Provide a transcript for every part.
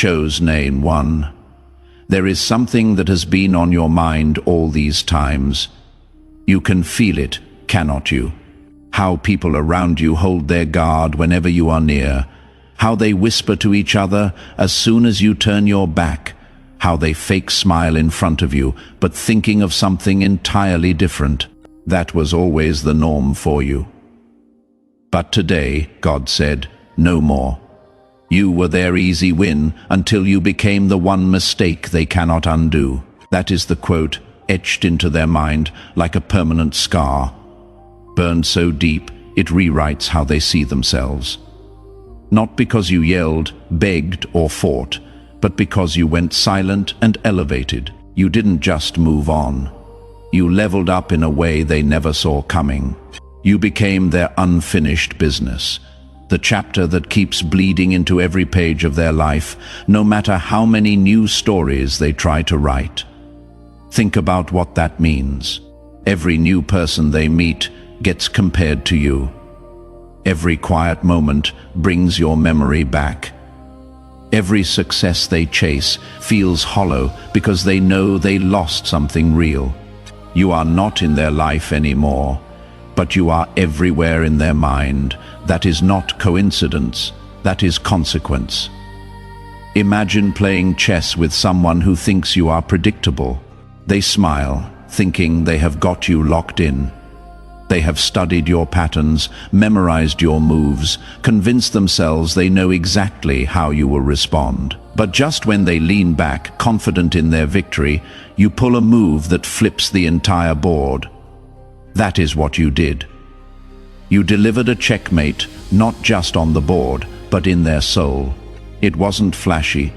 chosen one. There is something that has been on your mind all these times. You can feel it, cannot you? How people around you hold their guard whenever you are near. How they whisper to each other as soon as you turn your back. How they fake smile in front of you, but thinking of something entirely different. That was always the norm for you. But today, God said, no more. You were their easy win until you became the one mistake they cannot undo. That is the quote etched into their mind like a permanent scar, burned so deep it rewrites how they see themselves. Not because you yelled, begged, or fought, but because you went silent and elevated. You didn't just move on. You leveled up in a way they never saw coming. You became their unfinished business, the chapter that keeps bleeding into every page of their life, no matter how many new stories they try to write. Think about what that means. Every new person they meet gets compared to you. Every quiet moment brings your memory back. Every success they chase feels hollow because they know they lost something real. You are not in their life anymore, but you are everywhere in their mind. That is not coincidence, that is consequence. Imagine playing chess with someone who thinks you are predictable. They smile, thinking they have got you locked in. They have studied your patterns, memorized your moves, convinced themselves they know exactly how you will respond. But just when they lean back, confident in their victory, you pull a move that flips the entire board. That is what you did. You delivered a checkmate, not just on the board, but in their soul. It wasn't flashy,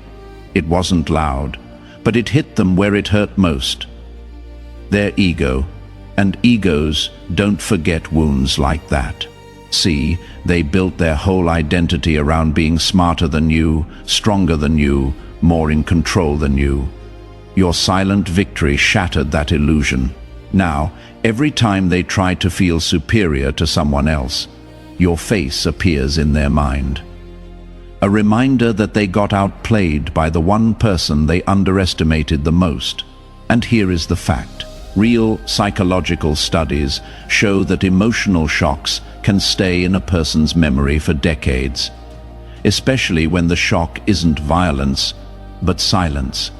it wasn't loud, but it hit them where it hurt most. Their ego. And egos don't forget wounds like that. See, they built their whole identity around being smarter than you, stronger than you, more in control than you. Your silent victory shattered that illusion. Now, every time they try to feel superior to someone else, your face appears in their mind. A reminder that they got outplayed by the one person they underestimated the most. And here is the fact. Real psychological studies show that emotional shocks can stay in a person's memory for decades, especially when the shock isn't violence, but silence.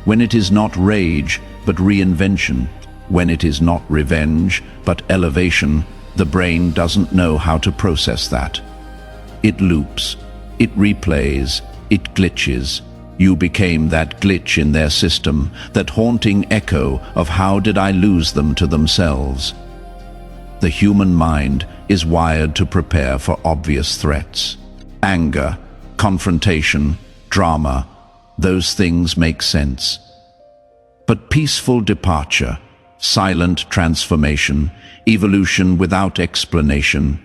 When it is not rage, but reinvention. When it is not revenge, but elevation, the brain doesn't know how to process that. It loops, it replays, it glitches. You became that glitch in their system, that haunting echo of how did I lose them to themselves. The human mind is wired to prepare for obvious threats. Anger, confrontation, drama, those things make sense. But peaceful departure, silent transformation, evolution without explanation,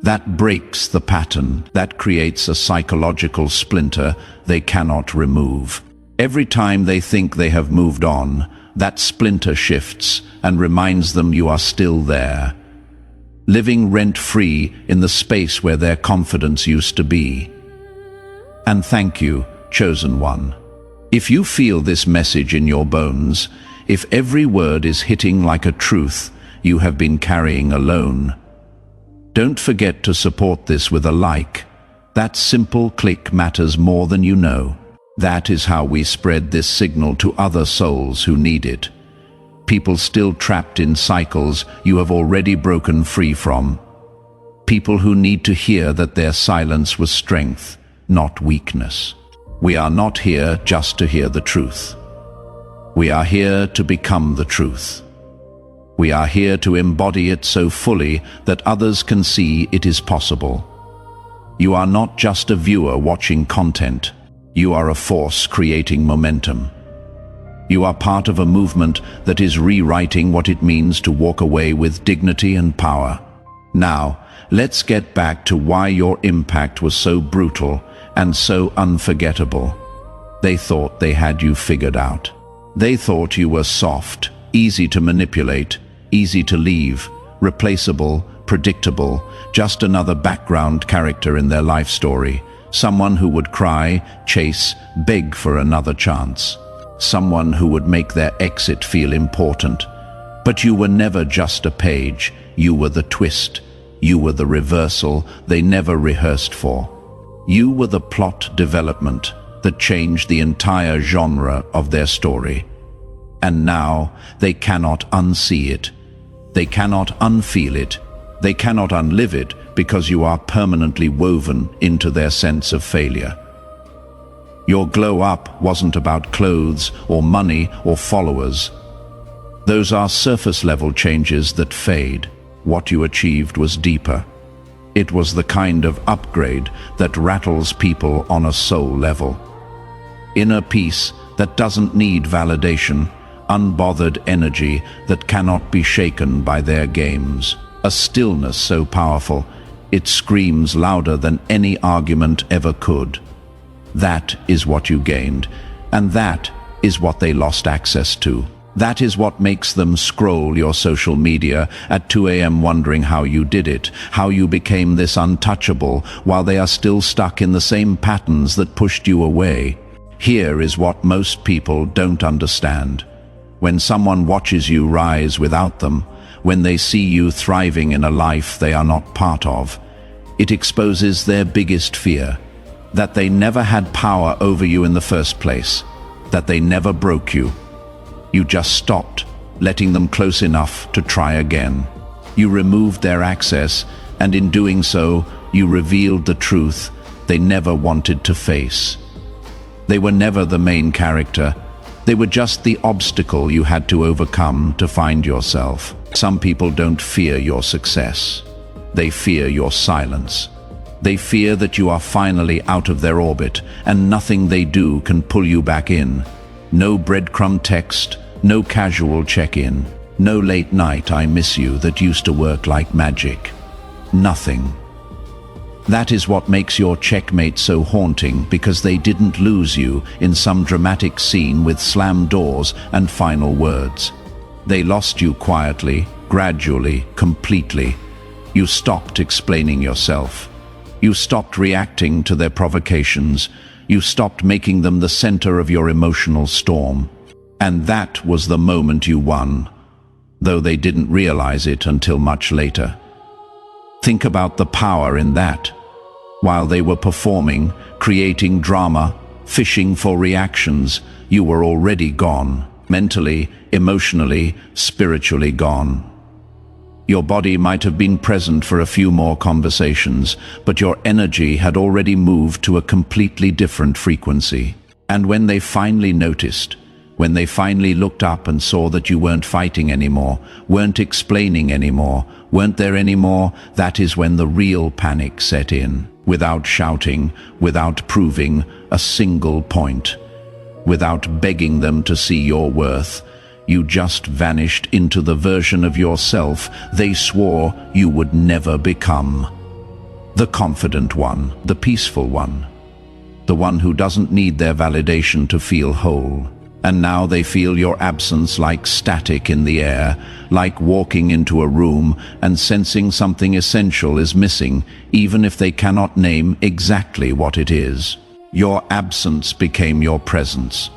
that breaks the pattern, that creates a psychological splinter they cannot remove. Every time they think they have moved on, that splinter shifts and reminds them you are still there, living rent-free in the space where their confidence used to be. And thank you, chosen one. If you feel this message in your bones, if every word is hitting like a truth you have been carrying alone, don't forget to support this with a like. That simple click matters more than you know. That is how we spread this signal to other souls who need it. People still trapped in cycles you have already broken free from. People who need to hear that their silence was strength, not weakness. We are not here just to hear the truth. We are here to become the truth. We are here to embody it so fully that others can see it is possible. You are not just a viewer watching content. You are a force creating momentum. You are part of a movement that is rewriting what it means to walk away with dignity and power. Now, let's get back to why your impact was so brutal and so unforgettable. They thought they had you figured out. They thought you were soft, easy to manipulate, easy to leave, replaceable, predictable, just another background character in their life story. Someone who would cry, chase, beg for another chance. Someone who would make their exit feel important. But you were never just a page. You were the twist. You were the reversal they never rehearsed for. You were the plot development that changed the entire genre of their story. And now they cannot unsee it. They cannot unfeel it. They cannot unlive it because you are permanently woven into their sense of failure. Your glow up wasn't about clothes or money or followers. Those are surface level changes that fade. What you achieved was deeper. It was the kind of upgrade that rattles people on a soul level. Inner peace that doesn't need validation, unbothered energy that cannot be shaken by their games. A stillness so powerful, it screams louder than any argument ever could. That is what you gained, and that is what they lost access to. That is what makes them scroll your social media at 2 a.m. wondering how you did it, how you became this untouchable, while they are still stuck in the same patterns that pushed you away. Here is what most people don't understand. When someone watches you rise without them, when they see you thriving in a life they are not part of, it exposes their biggest fear, that they never had power over you in the first place, that they never broke you. You just stopped, letting them close enough to try again. You removed their access, and in doing so, you revealed the truth they never wanted to face. They were never the main character. They were just the obstacle you had to overcome to find yourself. Some people don't fear your success. They fear your silence. They fear that you are finally out of their orbit, and nothing they do can pull you back in. No breadcrumb text, no casual check-in, no late night "I miss you" that used to work like magic. Nothing. That is what makes your checkmate so haunting, because they didn't lose you in some dramatic scene with slammed doors and final words. They lost you quietly, gradually, completely. You stopped explaining yourself. You stopped reacting to their provocations. You stopped making them the center of your emotional storm. And that was the moment you won, though they didn't realize it until much later. Think about the power in that. While they were performing, creating drama, fishing for reactions, you were already gone. Mentally, emotionally, spiritually gone. Your body might have been present for a few more conversations, but your energy had already moved to a completely different frequency. And when they finally noticed, when they finally looked up and saw that you weren't fighting anymore, weren't explaining anymore, weren't there anymore, that is when the real panic set in. Without shouting, without proving a single point, without begging them to see your worth, you just vanished into the version of yourself they swore you would never become. The confident one, the peaceful one, the one who doesn't need their validation to feel whole. And now they feel your absence like static in the air, like walking into a room and sensing something essential is missing, even if they cannot name exactly what it is. Your absence became your presence.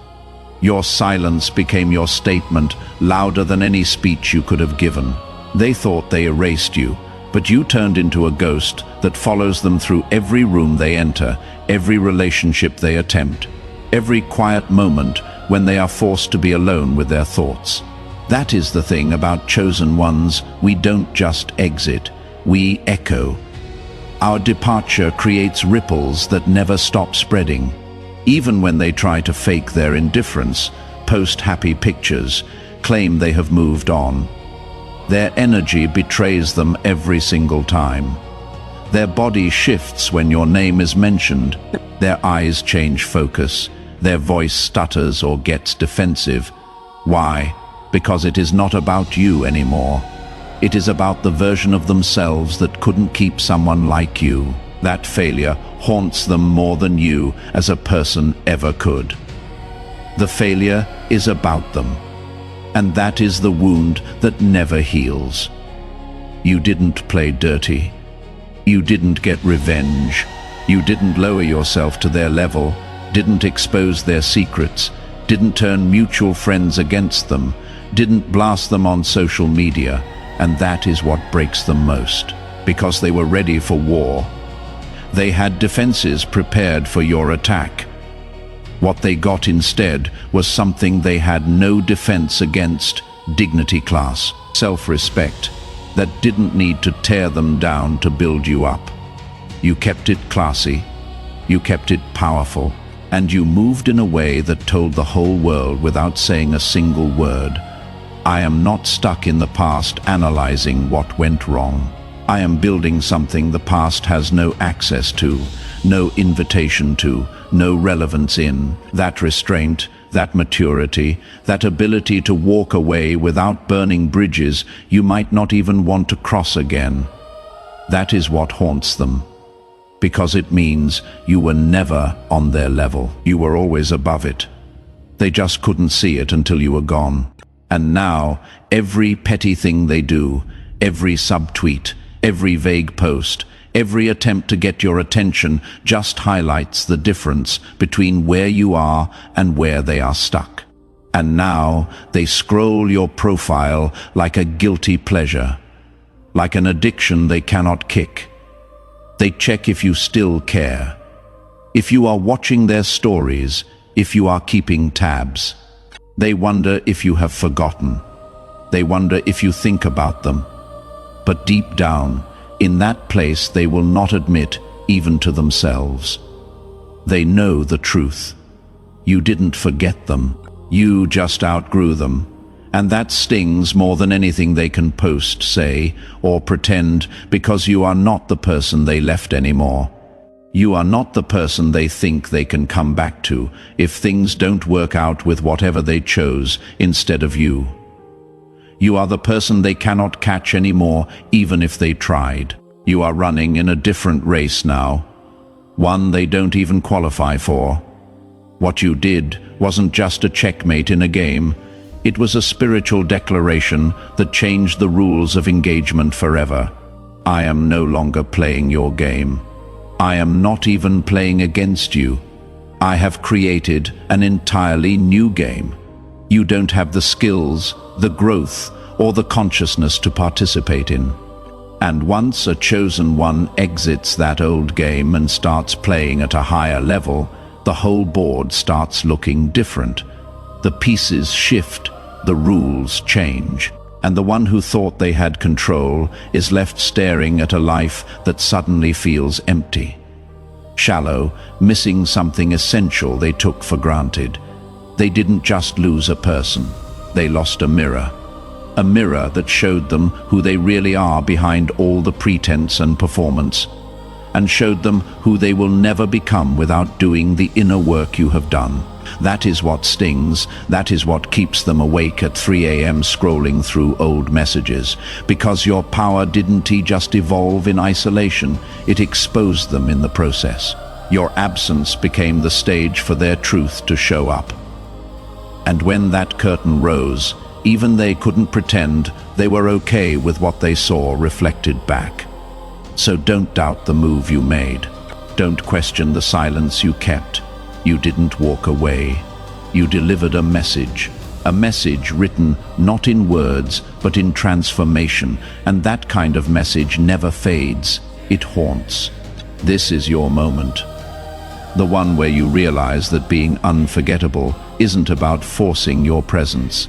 Your silence became your statement, louder than any speech you could have given. They thought they erased you, but you turned into a ghost that follows them through every room they enter, every relationship they attempt, every quiet moment when they are forced to be alone with their thoughts. That is the thing about chosen ones. We don't just exit, we echo. Our departure creates ripples that never stop spreading. Even when they try to fake their indifference, post happy pictures, claim they have moved on. Their energy betrays them every single time. Their body shifts when your name is mentioned. Their eyes change focus. Their voice stutters or gets defensive. Why? Because it is not about you anymore. It is about the version of themselves that couldn't keep someone like you. That failure haunts them more than you as a person ever could. The failure is about them, and that is the wound that never heals. You didn't play dirty. You didn't get revenge. You didn't lower yourself to their level, didn't expose their secrets, didn't turn mutual friends against them, didn't blast them on social media, and that is what breaks them most, because they were ready for war. They had defenses prepared for your attack. What they got instead was something they had no defense against: dignity, class, self-respect, that didn't need to tear them down to build you up. You kept it classy, you kept it powerful, and you moved in a way that told the whole world without saying a single word: I am not stuck in the past analyzing what went wrong. I am building something the past has no access to, no invitation to, no relevance in. That restraint, that maturity, that ability to walk away without burning bridges you might not even want to cross again. That is what haunts them, because it means you were never on their level. You were always above it. They just couldn't see it until you were gone. And now, every petty thing they do, every subtweet, every vague post, every attempt to get your attention just highlights the difference between where you are and where they are stuck. And now they scroll your profile like a guilty pleasure, like an addiction they cannot kick. They check if you still care, if you are watching their stories, if you are keeping tabs. They wonder if you have forgotten. They wonder if you think about them. But deep down, in that place they will not admit, even to themselves. They know the truth. You didn't forget them. You just outgrew them. And that stings more than anything they can post, say, or pretend, because you are not the person they left anymore. You are not the person they think they can come back to if things don't work out with whatever they chose instead of you. You are the person they cannot catch anymore, even if they tried. You are running in a different race now, one they don't even qualify for. What you did wasn't just a checkmate in a game. It was a spiritual declaration that changed the rules of engagement forever. I am no longer playing your game. I am not even playing against you. I have created an entirely new game. You don't have the skills, the growth, or the consciousness to participate in. And once a chosen one exits that old game and starts playing at a higher level, the whole board starts looking different. The pieces shift, the rules change, and the one who thought they had control is left staring at a life that suddenly feels empty, shallow, missing something essential they took for granted. They didn't just lose a person, they lost a mirror that showed them who they really are behind all the pretense and performance, and showed them who they will never become without doing the inner work you have done. That is what stings. That is what keeps them awake at 3 a.m. scrolling through old messages. Because your power didn't just evolve in isolation, it exposed them in the process. Your absence became the stage for their truth to show up. And when that curtain rose, even they couldn't pretend they were okay with what they saw reflected back. So don't doubt the move you made. Don't question the silence you kept. You didn't walk away. You delivered a message written not in words, but in transformation, and that kind of message never fades. It haunts. This is your moment. The one where you realize that being unforgettable isn't about forcing your presence.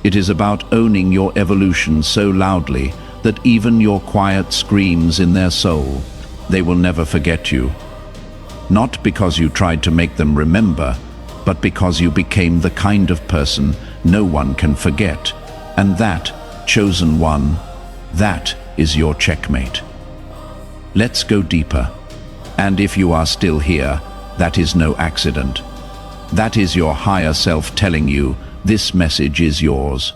It is about owning your evolution so loudly that even your quiet screams in their soul, they will never forget you. Not because you tried to make them remember, but because you became the kind of person no one can forget. And that, chosen one, that is your checkmate. Let's go deeper. And if you are still here, that is no accident. That is your higher self telling you this message is yours.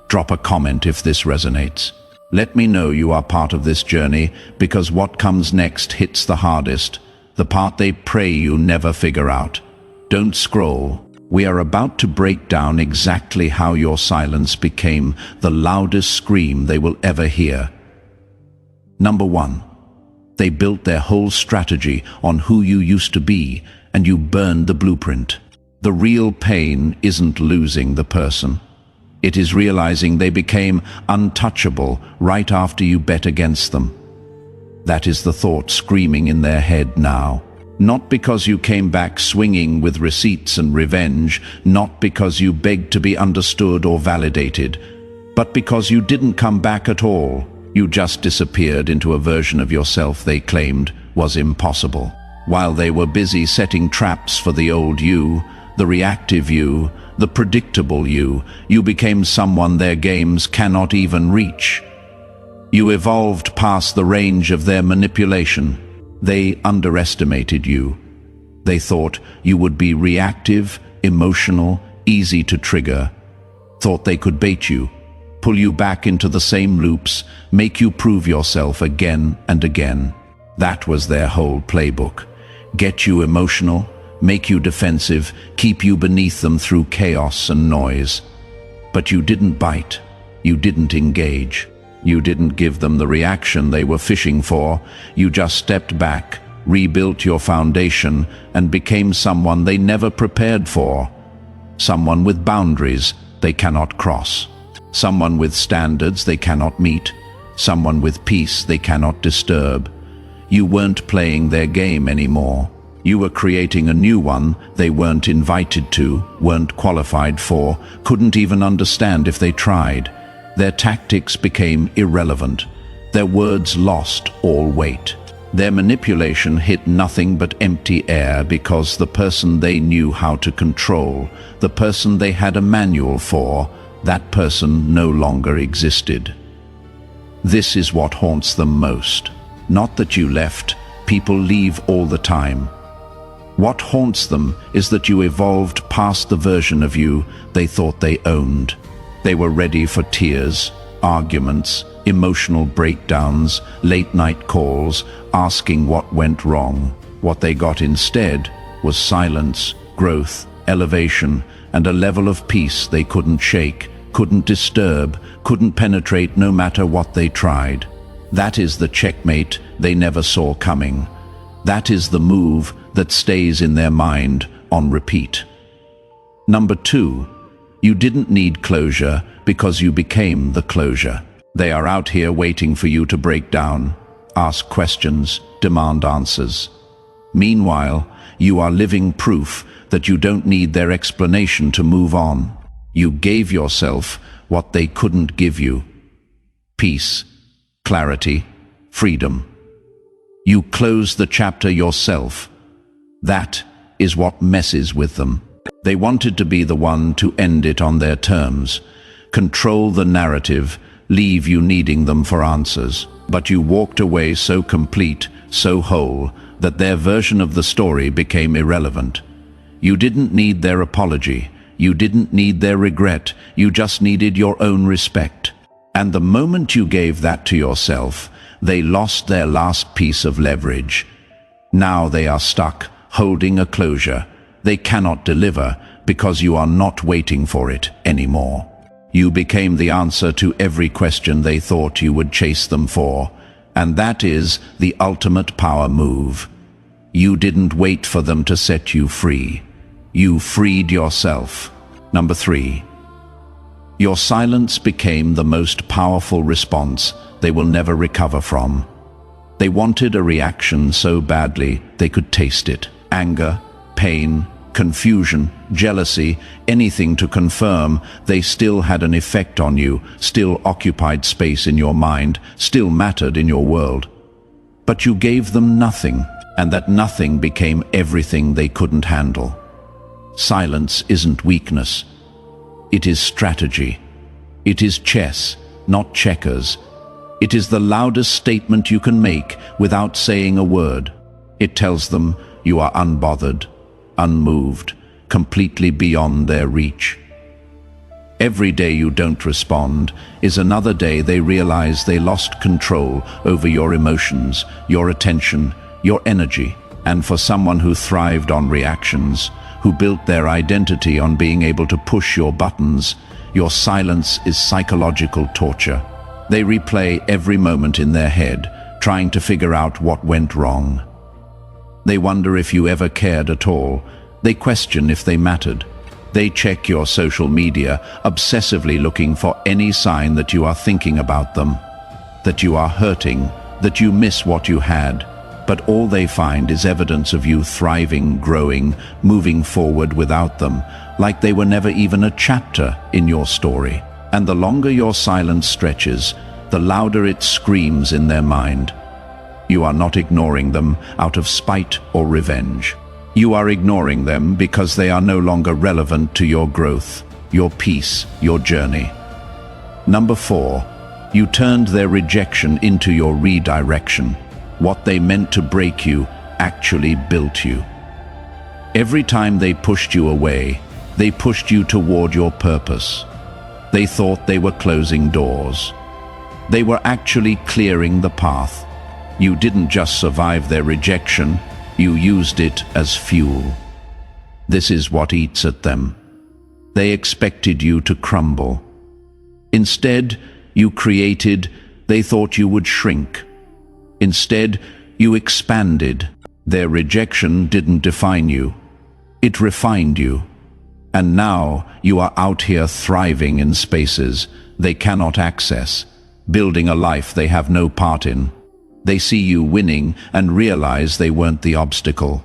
Drop a comment if this resonates. Let me know you are part of this journey, because what comes next hits the hardest, the part they pray you never figure out. Don't scroll. We are about to break down exactly how your silence became the loudest scream they will ever hear. Number 1. They built their whole strategy on who you used to be, and you burned the blueprint. The real pain isn't losing the person. It is realizing they became untouchable right after you bet against them. That is the thought screaming in their head now. Not because you came back swinging with receipts and revenge, not because you begged to be understood or validated, but because you didn't come back at all. You just disappeared into a version of yourself they claimed was impossible. While they were busy setting traps for the old you, the reactive you, the predictable you, you became someone their games cannot even reach. You evolved past the range of their manipulation. They underestimated you. They thought you would be reactive, emotional, easy to trigger. Thought they could bait you, pull you back into the same loops, make you prove yourself again and again. That was their whole playbook. Get you emotional, make you defensive, keep you beneath them through chaos and noise. But you didn't bite. You didn't engage. You didn't give them the reaction they were fishing for. You just stepped back, rebuilt your foundation, and became someone they never prepared for. Someone with boundaries they cannot cross. Someone with standards they cannot meet. Someone with peace they cannot disturb. You weren't playing their game anymore. You were creating a new one they weren't invited to, weren't qualified for, couldn't even understand if they tried. Their tactics became irrelevant. Their words lost all weight. Their manipulation hit nothing but empty air because the person they knew how to control, the person they had a manual for, that person no longer existed. This is what haunts them most. Not that you left. People leave all the time. What haunts them is that you evolved past the version of you they thought they owned. They were ready for tears, arguments, emotional breakdowns, late-night calls, asking what went wrong. What they got instead was silence, growth, elevation, and a level of peace they couldn't shake, couldn't disturb, couldn't penetrate no matter what they tried. That is the checkmate they never saw coming. That is the move that stays in their mind on repeat. Number 2. You didn't need closure because you became the closure. They are out here waiting for you to break down, ask questions, demand answers. Meanwhile, you are living proof that you don't need their explanation to move on. You gave yourself what they couldn't give you: peace, clarity, freedom. You closed the chapter yourself. That is what messes with them. They wanted to be the one to end it on their terms, control the narrative, leave you needing them for answers. But you walked away so complete, so whole, that their version of the story became irrelevant. You didn't need their apology. You didn't need their regret. You just needed your own respect. And the moment you gave that to yourself, they lost their last piece of leverage. Now they are stuck, holding a closure. They cannot deliver because you are not waiting for it anymore. You became the answer to every question they thought you would chase them for, and that is the ultimate power move. You didn't wait for them to set you free. You freed yourself. Number 3. Your silence became the most powerful response they will never recover from. They wanted a reaction so badly they could taste it. Anger, pain, confusion, jealousy, anything to confirm they still had an effect on you, still occupied space in your mind, still mattered in your world. But you gave them nothing, and that nothing became everything they couldn't handle. Silence isn't weakness. It is strategy. It is chess, not checkers. It is the loudest statement you can make without saying a word. It tells them you are unbothered, unmoved, completely beyond their reach. Every day you don't respond is another day they realize they lost control over your emotions, your attention, your energy. And for someone who thrived on reactions, who built their identity on being able to push your buttons, your silence is psychological torture. They replay every moment in their head, trying to figure out what went wrong. They wonder if you ever cared at all. They question if they mattered. They check your social media, obsessively looking for any sign that you are thinking about them, that you are hurting, that you miss what you had. But all they find is evidence of you thriving, growing, moving forward without them, like they were never even a chapter in your story. And the longer your silence stretches, the louder it screams in their mind. You are not ignoring them out of spite or revenge. You are ignoring them because they are no longer relevant to your growth, your peace, your journey. Number 4, you turned their rejection into your redirection. What they meant to break you actually built you. Every time they pushed you away, they pushed you toward your purpose. They thought they were closing doors. They were actually clearing the path. You didn't just survive their rejection, you used it as fuel. This is what eats at them. They expected you to crumble. Instead, you created, they thought you would shrink. Instead, you expanded. Their rejection didn't define you. It refined you. And now you are out here thriving in spaces they cannot access, building a life they have no part in. They see you winning and realize they weren't the obstacle.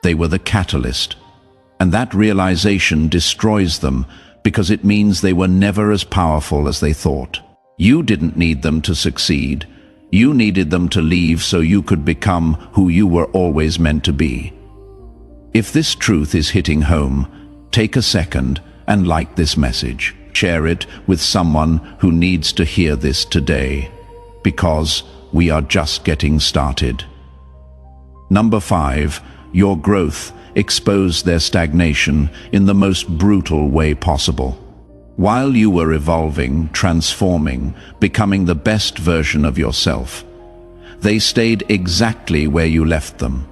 They were the catalyst. And that realization destroys them because it means they were never as powerful as they thought. You didn't need them to succeed. You needed them to leave so you could become who you were always meant to be. If this truth is hitting home, take a second and like this message. Share it with someone who needs to hear this today, because we are just getting started. Number 5, your growth exposed their stagnation in the most brutal way possible. While you were evolving, transforming, becoming the best version of yourself, they stayed exactly where you left them.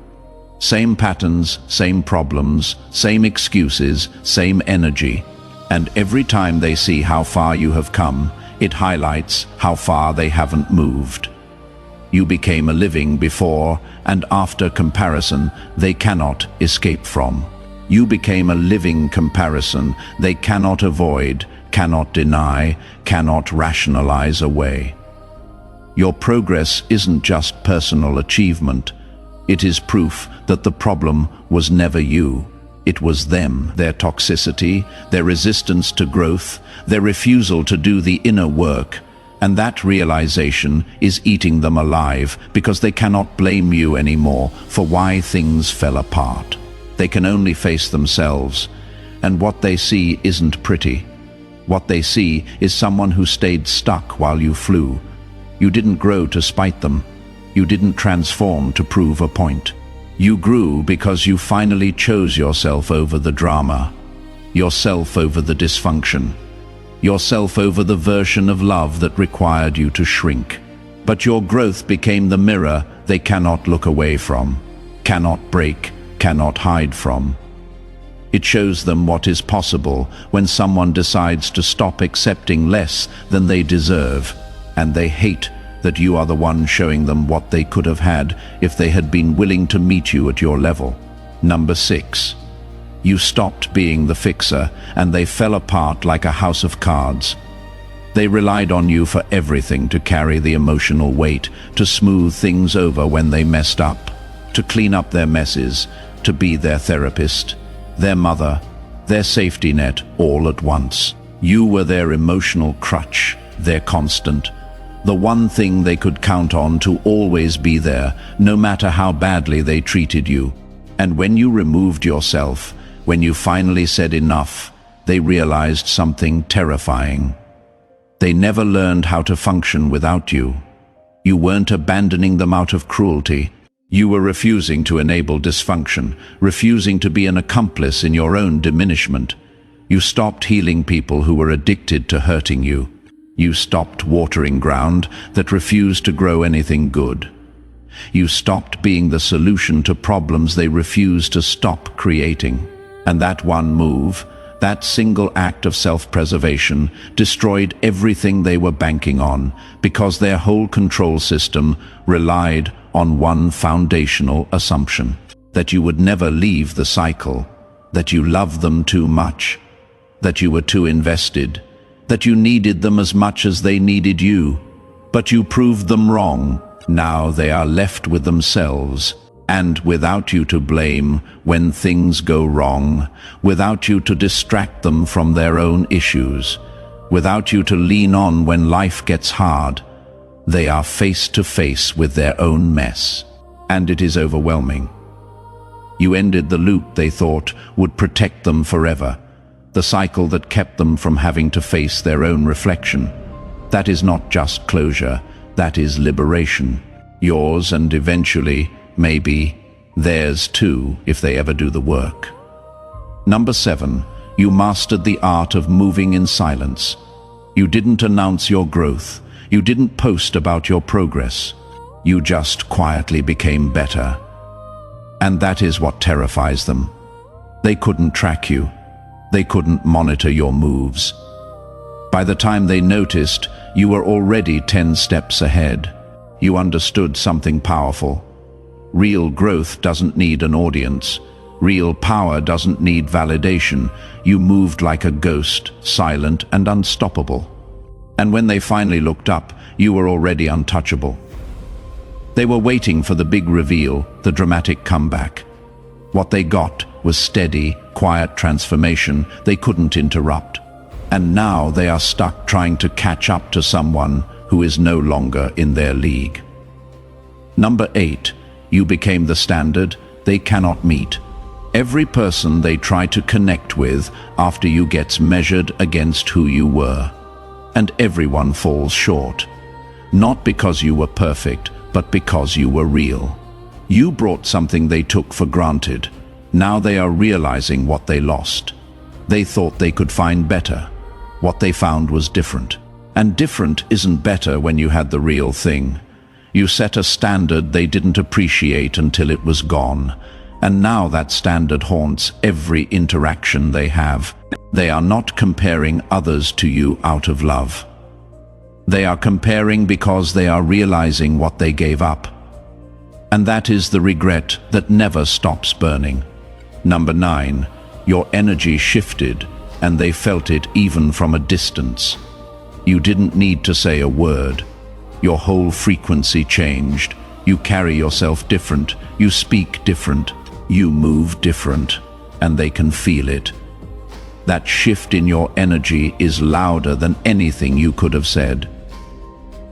Same patterns, same problems, same excuses, same energy. And every time they see how far you have come, it highlights how far they haven't moved. You became a living before and after comparison they cannot escape from. You became a living comparison they cannot avoid, cannot deny, cannot rationalize away. Your progress isn't just personal achievement. It is proof that the problem was never you. It was them, their toxicity, their resistance to growth, their refusal to do the inner work. And that realization is eating them alive because they cannot blame you anymore for why things fell apart. They can only face themselves, and what they see isn't pretty. What they see is someone who stayed stuck while you flew. You didn't grow to spite them. You didn't transform to prove a point. You grew because you finally chose yourself over the drama, yourself over the dysfunction, yourself over the version of love that required you to shrink. But your growth became the mirror they cannot look away from, cannot break, cannot hide from. It shows them what is possible when someone decides to stop accepting less than they deserve, and they hate that you are the one showing them what they could have had if they had been willing to meet you at your level. Number 6. You stopped being the fixer, and they fell apart like a house of cards. They relied on you for everything, to carry the emotional weight, to smooth things over when they messed up, to clean up their messes, to be their therapist, their mother, their safety net, all at once. You were their emotional crutch, their constant, the one thing they could count on to always be there, no matter how badly they treated you. And when you removed yourself, when you finally said enough, they realized something terrifying. They never learned how to function without you. You weren't abandoning them out of cruelty. You were refusing to enable dysfunction, refusing to be an accomplice in your own diminishment. You stopped healing people who were addicted to hurting you. You stopped watering ground that refused to grow anything good. You stopped being the solution to problems they refused to stop creating. And that one move, That single act of self-preservation destroyed everything they were banking on, because their whole control system relied on one foundational assumption: that you would never leave the cycle, that you loved them too much, that you were too invested, that you needed them as much as they needed you. But you proved them wrong. Now they are left with themselves, and without you to blame when things go wrong, without you to distract them from their own issues, without you to lean on when life gets hard. They are face to face with their own mess, and it is overwhelming. You ended the loop they thought would protect them forever, the cycle that kept them from having to face their own reflection. That is not just closure, that is liberation. Yours, and eventually, maybe, theirs too, if they ever do the work. Number 7, you mastered the art of moving in silence. You didn't announce your growth. You didn't post about your progress. You just quietly became better. And that is what terrifies them. They couldn't track you. They couldn't monitor your moves. By the time they noticed, you were already 10 steps ahead. You understood something powerful. Real growth doesn't need an audience. Real power doesn't need validation. You moved like a ghost, silent and unstoppable. And when they finally looked up, you were already untouchable. They were waiting for the big reveal, the dramatic comeback. What they got was steady, quiet transformation they couldn't interrupt. And now they are stuck trying to catch up to someone who is no longer in their league. Number 8, you became the standard they cannot meet. Every person they try to connect with after you gets measured against who you were. And everyone falls short. Not because you were perfect, but because you were real. You brought something they took for granted. Now they are realizing what they lost. They thought they could find better. What they found was different. And different isn't better when you had the real thing. You set a standard they didn't appreciate until it was gone. And now that standard haunts every interaction they have. They are not comparing others to you out of love. They are comparing because they are realizing what they gave up. And that is the regret that never stops burning. Number 9, your energy shifted, and they felt it even from a distance. You didn't need to say a word. Your whole frequency changed. You carry yourself different. You speak different. You move different. And they can feel it. That shift in your energy is louder than anything you could have said.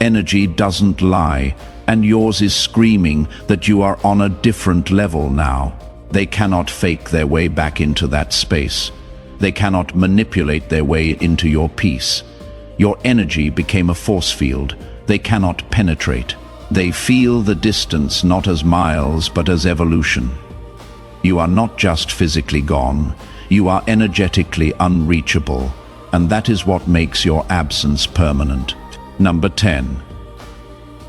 Energy doesn't lie, and yours is screaming that you are on a different level now. They cannot fake their way back into that space. They cannot manipulate their way into your peace. Your energy became a force field. They cannot penetrate. They feel the distance not as miles but as evolution. You are not just physically gone. You are energetically unreachable, and that is what makes your absence permanent. Number 10.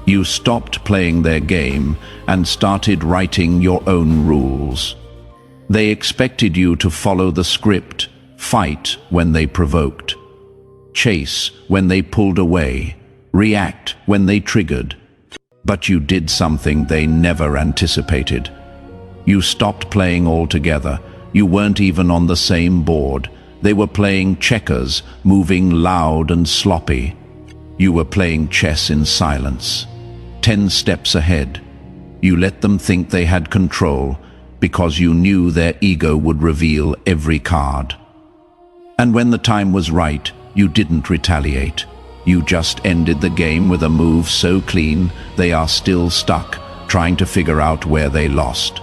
You stopped playing their game and started writing your own rules. They expected you to follow the script, fight when they provoked, chase when they pulled away, react when they triggered. But you did something they never anticipated. You stopped playing altogether. You weren't even on the same board. They were playing checkers, moving loud and sloppy. You were playing chess in silence, 10 steps ahead. You let them think they had control because you knew their ego would reveal every card. And when the time was right, you didn't retaliate. You just ended the game with a move so clean they are still stuck, trying to figure out where they lost.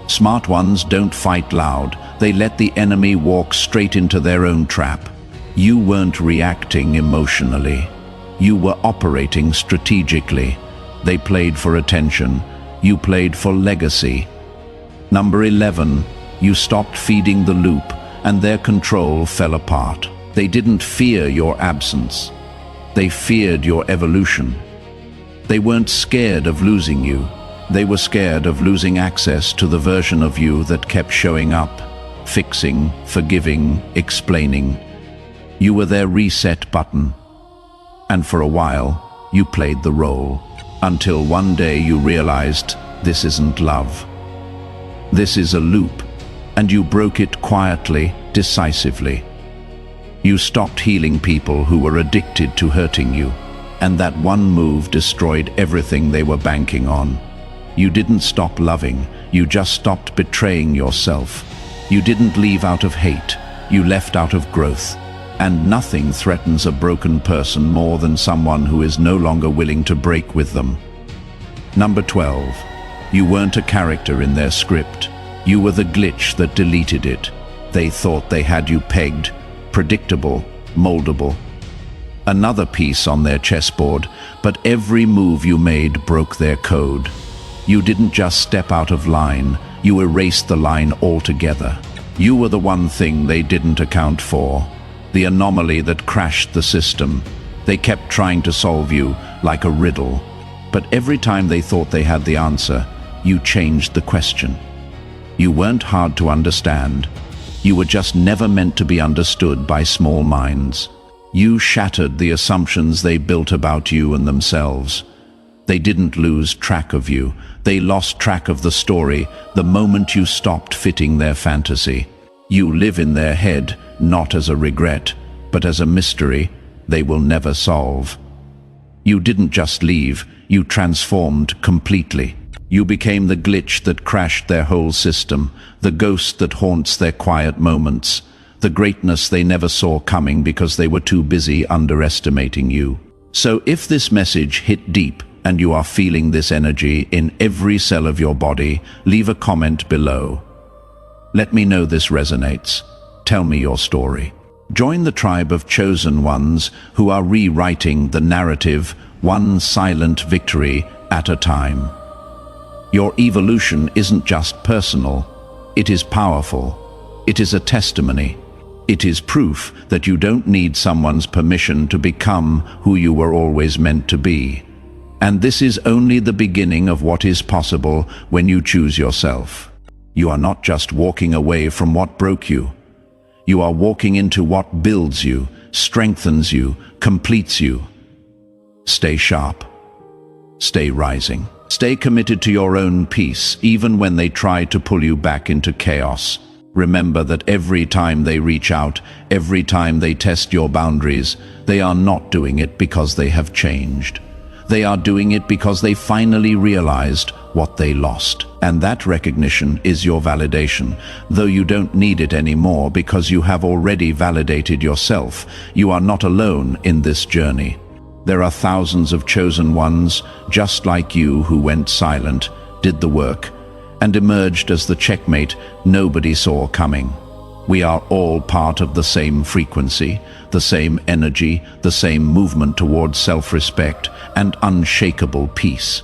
Smart ones don't fight loud. They let the enemy walk straight into their own trap. You weren't reacting emotionally. You were operating strategically. They played for attention. You played for legacy. Number 11, you stopped feeding the loop, and their control fell apart. They didn't fear your absence. They feared your evolution. They weren't scared of losing you. They were scared of losing access to the version of you that kept showing up, fixing, forgiving, explaining. You were their reset button. And for a while, you played the role, until one day you realized this isn't love. This is a loop, and you broke it quietly, decisively. You stopped healing people who were addicted to hurting you, and that one move destroyed everything they were banking on. You didn't stop loving, you just stopped betraying yourself. You didn't leave out of hate, you left out of growth. And nothing threatens a broken person more than someone who is no longer willing to break with them. Number 12. You weren't a character in their script. You were the glitch that deleted it. They thought they had you pegged, predictable, moldable. Another piece on their chessboard, but every move you made broke their code. You didn't just step out of line, you erased the line altogether. You were the one thing they didn't account for, the anomaly that crashed the system. They kept trying to solve you like a riddle, but every time they thought they had the answer, you changed the question. You weren't hard to understand. You were just never meant to be understood by small minds. You shattered the assumptions they built about you and themselves. They didn't lose track of you. They lost track of the story the moment you stopped fitting their fantasy. You live in their head, not as a regret, but as a mystery they will never solve. You didn't just leave, you transformed completely. You became the glitch that crashed their whole system, the ghost that haunts their quiet moments, the greatness they never saw coming because they were too busy underestimating you. So if this message hit deep and you are feeling this energy in every cell of your body, leave a comment below. Let me know this resonates. Tell me your story. Join the tribe of chosen ones who are rewriting the narrative one silent victory at a time. Your evolution isn't just personal, it is powerful. It is a testimony. It is proof that you don't need someone's permission to become who you were always meant to be. And this is only the beginning of what is possible when you choose yourself. You are not just walking away from what broke you. You are walking into what builds you, strengthens you, completes you. Stay sharp. Stay rising. Stay committed to your own peace, even when they try to pull you back into chaos. Remember that every time they reach out, every time they test your boundaries, they are not doing it because they have changed. They are doing it because they finally realized what they lost. And that recognition is your validation, though you don't need it anymore because you have already validated yourself. You are not alone in this journey. There are thousands of chosen ones, just like you, who went silent, did the work, and emerged as the checkmate nobody saw coming. We are all part of the same frequency, the same energy, the same movement towards self-respect and unshakable peace.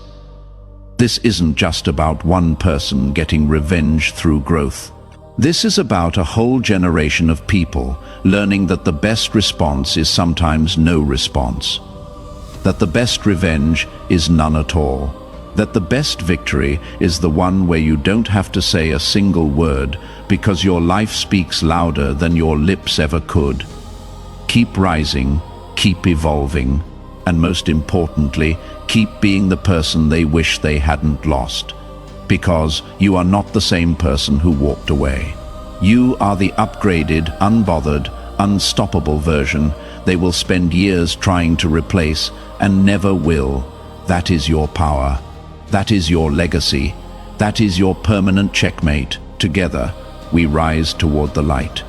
This isn't just about one person getting revenge through growth. This is about a whole generation of people learning that the best response is sometimes no response, that the best revenge is none at all, that the best victory is the one where you don't have to say a single word because your life speaks louder than your lips ever could. Keep rising, keep evolving, and most importantly, keep being the person they wish they hadn't lost. Because you are not the same person who walked away. You are the upgraded, unbothered, unstoppable version they will spend years trying to replace and never will. That is your power. That is your legacy. That is your permanent checkmate. Together, we rise toward the light.